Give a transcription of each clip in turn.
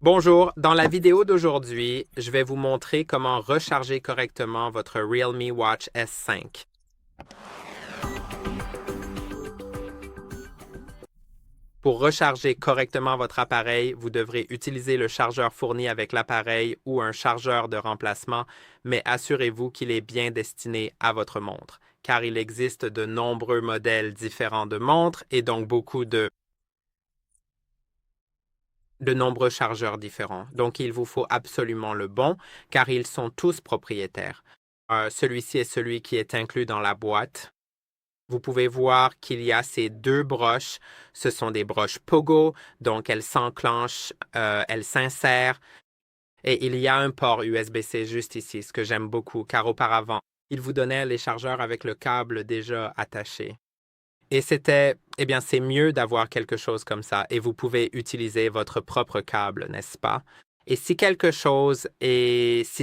Bonjour, dans la vidéo d'aujourd'hui, je vais vous montrer comment recharger correctement votre Realme Watch S5. Pour recharger correctement votre appareil, vous devrez utiliser le chargeur fourni avec l'appareil ou un chargeur de remplacement, mais assurez-vous qu'il est bien destiné à votre montre, car il existe de nombreux modèles différents de montres et donc de nombreux chargeurs différents. Donc, il vous faut absolument le bon, car ils sont tous propriétaires. Celui-ci est celui qui est inclus dans la boîte. Vous pouvez voir qu'il y a ces deux broches. Ce sont des broches Pogo, donc elles s'enclenchent, elles s'insèrent. Et il y a un port USB-C juste ici, ce que j'aime beaucoup, car auparavant, il vous donnait les chargeurs avec le câble déjà attaché. Et c'est mieux d'avoir quelque chose comme ça et vous pouvez utiliser votre propre câble, n'est-ce pas? Et si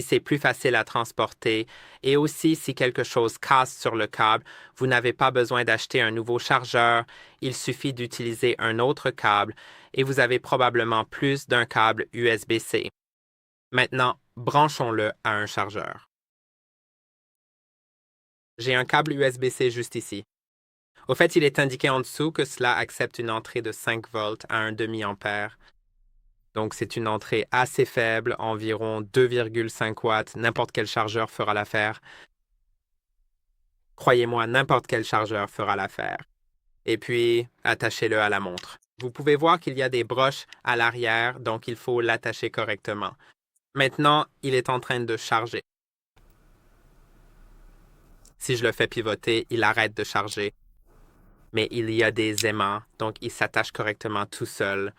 c'est plus facile à transporter et aussi si quelque chose casse sur le câble, vous n'avez pas besoin d'acheter un nouveau chargeur, il suffit d'utiliser un autre câble et vous avez probablement plus d'un câble USB-C. Maintenant, branchons-le à un chargeur. J'ai un câble USB-C juste ici. Au fait, il est indiqué en dessous que cela accepte une entrée de 5 volts à 1 demi-ampère. Donc, c'est une entrée assez faible, environ 2,5 watts. N'importe quel chargeur fera l'affaire. Croyez-moi, n'importe quel chargeur fera l'affaire. Et puis, attachez-le à la montre. Vous pouvez voir qu'il y a des broches à l'arrière, donc il faut l'attacher correctement. Maintenant, il est en train de charger. Si je le fais pivoter, il arrête de charger. Mais il y a des aimants, donc il s'attache correctement tout seul.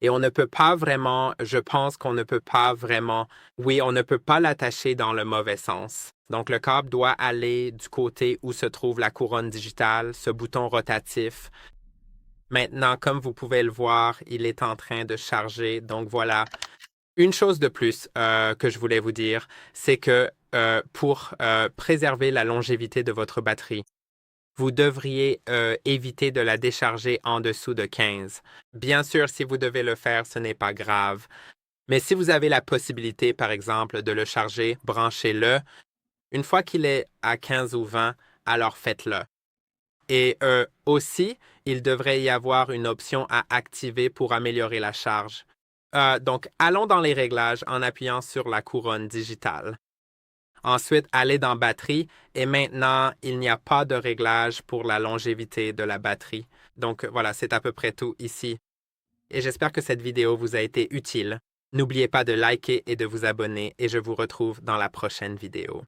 Et on ne peut pas vraiment, je pense qu'on ne peut pas vraiment, oui, on ne peut pas l'attacher dans le mauvais sens. Donc le câble doit aller du côté où se trouve la couronne digitale, ce bouton rotatif. Maintenant, comme vous pouvez le voir, il est en train de charger. Donc voilà. Une chose de plus que je voulais vous dire, c'est que pour préserver la longévité de votre batterie, vous devriez éviter de la décharger en dessous de 15. Bien sûr, si vous devez le faire, ce n'est pas grave. Mais si vous avez la possibilité, par exemple, de le charger, branchez-le. Une fois qu'il est à 15 ou 20, alors faites-le. Et aussi, il devrait y avoir une option à activer pour améliorer la charge. Donc, allons dans les réglages en appuyant sur la couronne digitale. Ensuite, allez dans Batterie et maintenant, il n'y a pas de réglage pour la longévité de la batterie. Donc voilà, c'est à peu près tout ici. Et j'espère que cette vidéo vous a été utile. N'oubliez pas de liker et de vous abonner et je vous retrouve dans la prochaine vidéo.